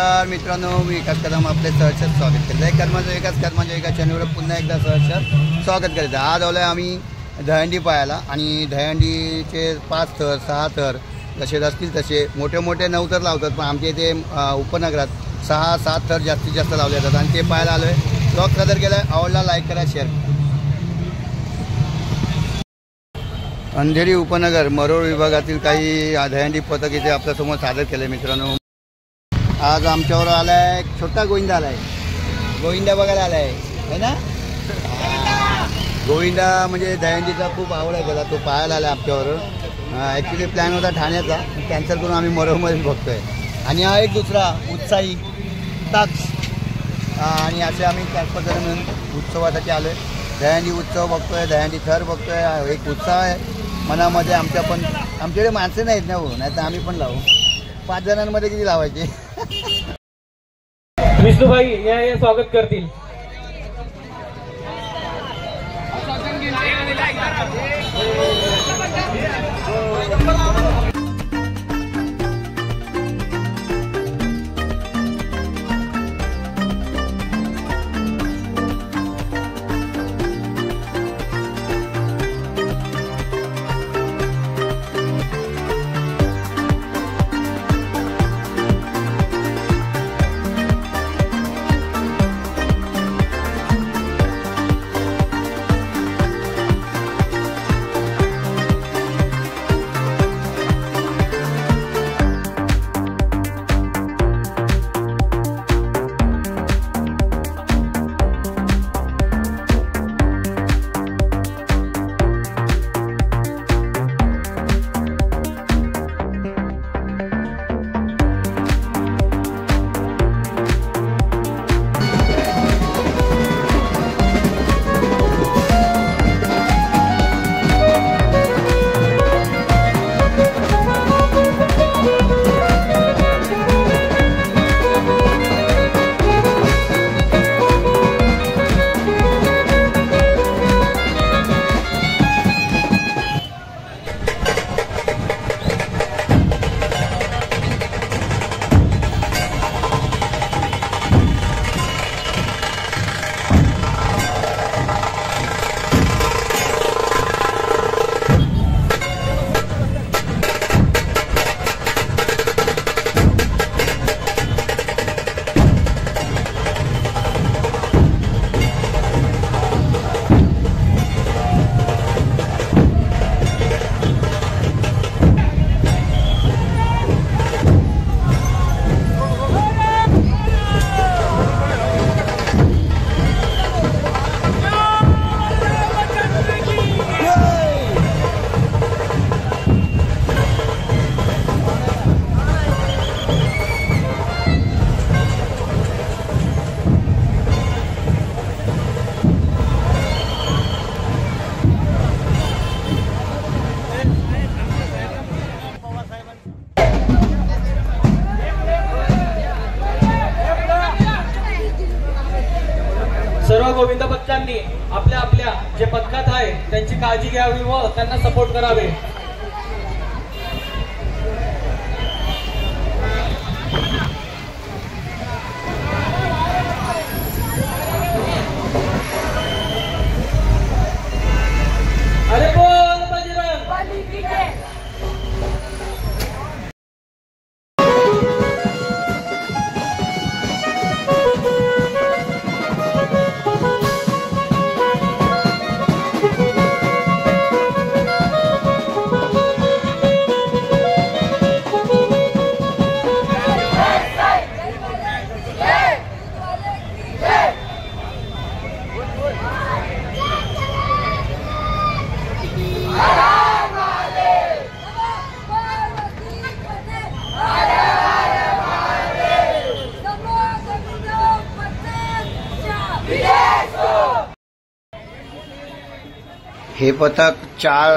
नमस्कार मित्रांनो, मी विकास कदम आपले सहर्ष स्वागत करतो आहे. कर्माच्या एका चॅनलवर पुन्हा एकदा सहर्ष स्वागत करतो. आज आलो आम्ही दहीहंडी पाहायला आणि दहीहंडीचे 5 थर 6 थर जसे असतील तसे मोठे मोठे 9 थर लावतात, पण आमच्या इथे उपनगरात 6-7 थर जास्तीत जास्त लावले जातात आणि ते पाहायला आलो आहे. ब्लॉग सादर केला आहे, आवडला लाईक करा, शेअर करा. अंधेरी उपनगर मरोळ विभागातील काही दहीहंडी पथक इथे आपल्यासमोर सादर केले. मित्रांनो, आज आमच्यावर आला आहे एक छोटा गोविंदा आला आहे. गोविंदा बघायला आला आहे ना. गोविंदा म्हणजे दहीहंडीचा खूप आवड आहे त्याला, तो पाहायला आला आहे आमच्यावर. ॲक्च्युली प्लॅन होता ठाण्याचा, कॅन्सल करून आम्ही मरोळमध्येच बघतोय. आणि हा एक दुसरा उत्साही ताक्स, आणि असे आम्ही 4-5 जण मिळून उत्सवासाठी आलो आहे. दहीहंडी उत्सव बघतोय, दहीहंडी थर बघतोय. एक उत्साह आहे मनामध्ये आमच्या, पण आमच्याकडे माणसं नाहीत ना हो, नाही तर आम्ही पण लावू. 5 जणांमध्ये किती लावायचे. विष्णुभाई या स्वागत करतील. सर्व गोविंद भक्तांनी आपल्या आपल्या जे पथकात आहे त्यांची काळजी घ्यावी व त्यांना सपोर्ट करावे. अरे बोल बजरंग. हे पथक 4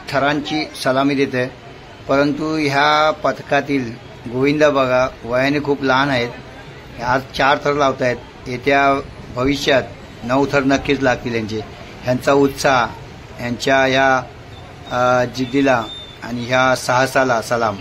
थरांची सलामी देते, परंतु ह्या पथकातील गोविंदा बघा वयाने खूप लहान आहेत. आज 4 थर लावत आहेत. येत्या भविष्यात 9 थर नक्कीच लागतील यांचे. ह्यांचा उत्साह, ह्यांच्या ह्या जिद्दीला आणि ह्या साहसाला सलाम.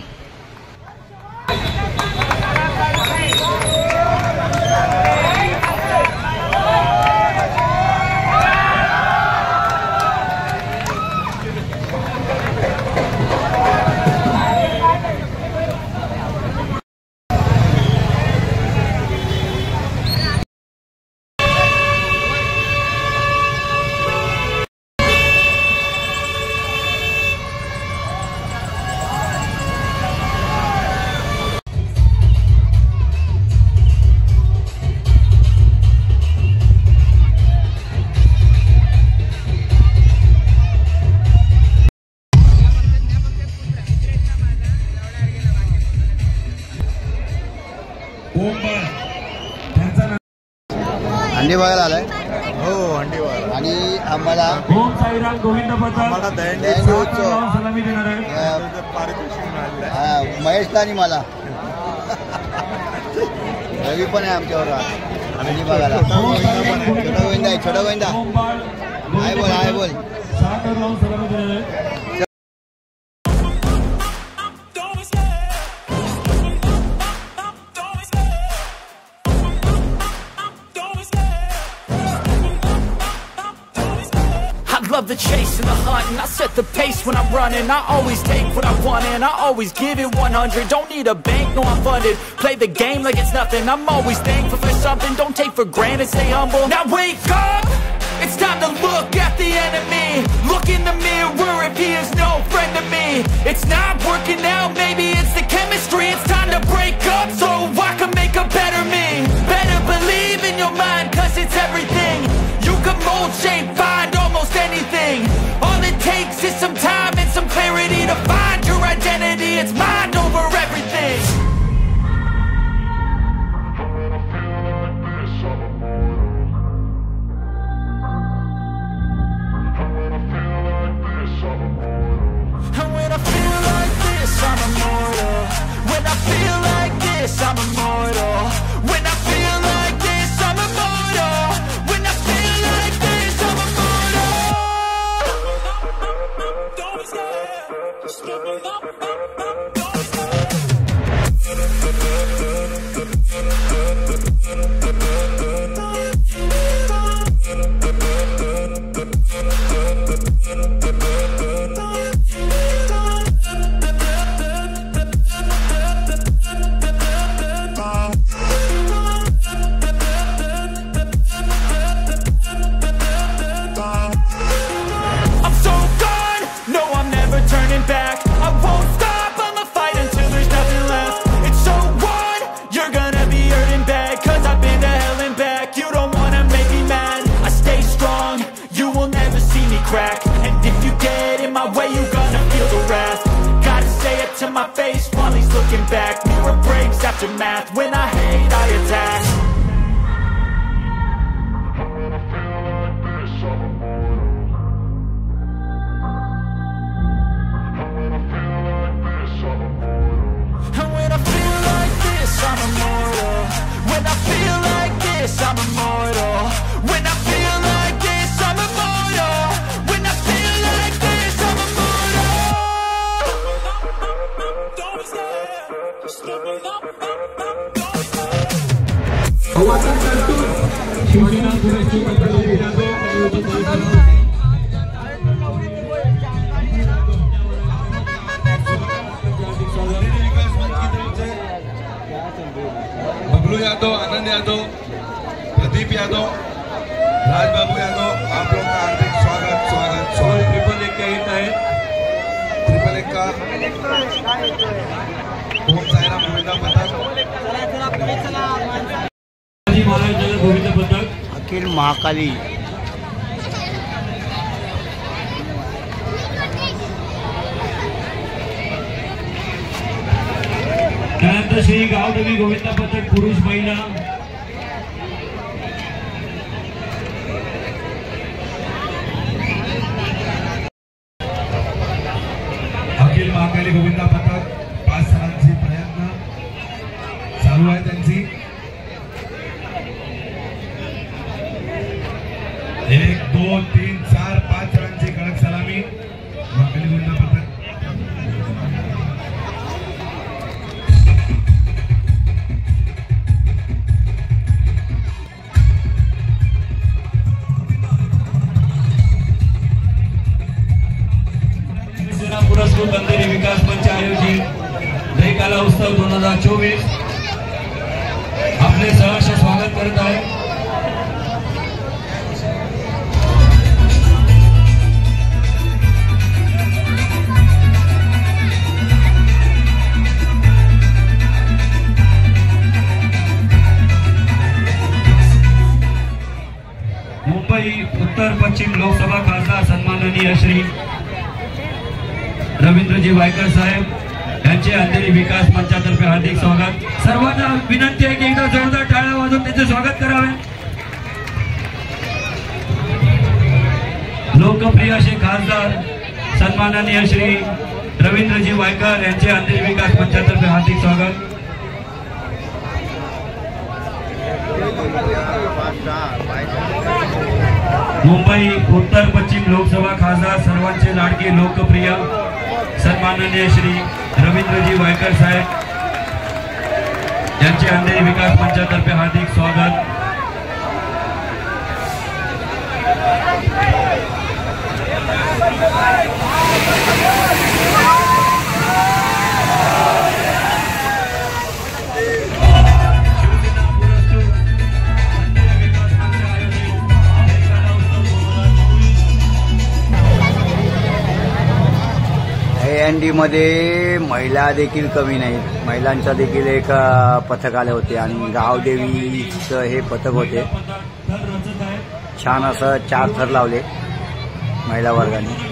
हंडी बघायला आलाय हो हंडी बघायला आणि आम्हाला ओम साईराम गोविंद आम्हाला दहीहंडी सलामी देणार आहे. पारितोषिक मिळालेलं महेशला आणि मला रवी पण आहे आमच्यावर हंडी बघायला. छोटा गोविंदा आहे, छोटा गोविंदा आहे, बोल आहे, बोल. सलामी देणार आहे. Love the chase and the hunt, and I set the pace when I'm running. I always take what I want and I always give it 100. Don't need a bank, no I'm funded. Play the game like it's nothing. I'm always thankful for something. Don't take for granted, stay humble. Now wake up, it's time to look at the enemy. Look in the mirror if he is no friend to me. It's not working out, maybe it's the chemistry. It's time to break up so I can make a better me. Better believe in your mind, cause it's everything. You can mold, shape, find almost anything. All it takes is some time and some clarity to find your identity. It's mind over everything. And when I feel like this, I'm immortal. When I feel like this, I'm immortal. When I feel like this, I'm immortal. When I feel like this, I'm immortal. Don't be scared. Just give it up. Don't be I'm so gone, no I'm never turning back. I won't stop, I'ma fight until there's nothing left. It's so on, you're gonna be hurting bad. Cause I've been to hell and back. You don't wanna make me mad, I stay strong. You will never see me crack. And if you get in my way, you're gonna feel the wrath. Gotta say it to my face while he's looking back. Mirror breaks after math, when I hate I attack. And when I feel like this, I'm immortal. When I feel like this, I'm immortal. When I feel like this, I'm immortal. When I feel like this, I'm immortal. Don't be scared. Just give it up. Don't be scared. Shiv Sena पुण्याची बबलू यादव, आनंद यादव, प्रदीप यादव, राजबाबू यादव, आप लोग का हार्दिक स्वागत स्वागत स्वागत. Triple एक का hit आहे. ट्रिपल एक का ओम साईराम गोविंदा पथक. महाराज गोविंद पथक. अखिल महाकाली त्यानंतर श्री गावदेवी गोविंद पथक पुरुष महिला. अखिल महाकाली गोविंदा पथक 5 रनांची प्रयत्न चालू आहे त्यांची. 1 2 3 4 5 रनांची कडक सलामी महाकाली गोविंदा पथक. पुरस्कृत अंधेरी विकास मंच आयोजित दहीकाला उत्सव 2024 आपले सहर्ष स्वागत करत आहे. मुंबई उत्तर पश्चिम लोकसभा खासदार सन्माननीय श्री रवींद्रजी वायकर साहेब यांचे अंधेरी विकास मंचातर्फे हार्दिक स्वागत. सर्वांना विनंती आहे की एकदा जोरदार टाळ्या वाजवून त्यांचे स्वागत करावे. लोकप्रिय असे खासदार सन्माननीय श्री रवींद्रजी वायकर यांचे अंधेरी विकास मंचातर्फे हार्दिक स्वागत. मुंबई उत्तर पश्चिम लोकसभा खासदार सर्वांचे लाडके लोकप्रिय सन्माननीय श्री रवींद्रजी वायकर साहेब यांचे अंधेरी विकास मंचातर्फे हार्दिक स्वागत. दहीहंडी मध्ये महिला देखील कमी नाहीत. महिलांचा देखील एक पथक आले होते आणि गावदेवीचं हे पथक होते. छान असं 4 थर लावले महिला वर्गाने.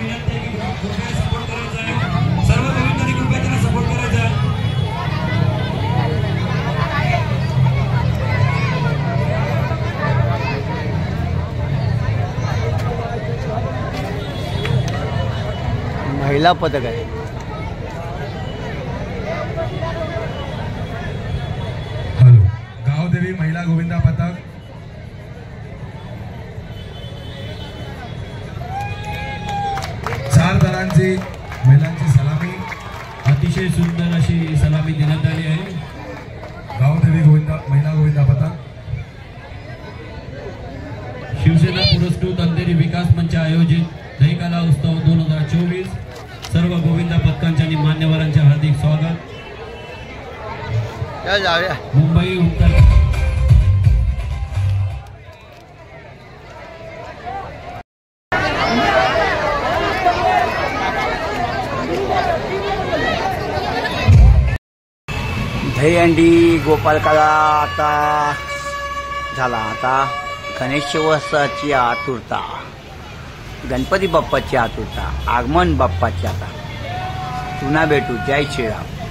महिला पथक आहे. हॅलो, गावदेवी महिला गोविंदा पथक. चार दरांची महिलांची सलामी, अतिशय सुंदर अशी सलामी देण्यात आली आहे. गावदेवी गोविंदा महिला गोविंदा पथक. शिवसेना पुरस्कृत अंधेरी विकास मंच आयोजित दहीकाला उत्सव 2024 सर्व गोविंदा पथकांच्या आणि मान्यवरांचे हार्दिक स्वागत. मुंबई उत्तर दहीहंडी गोपालकाला आता झाला. आता गणेशोत्सवाची आतुरता, गणपती बाप्पाची आतुरता, आगमन बाप्पाची. आता पुन्हा भेटू. जय श्रीराम.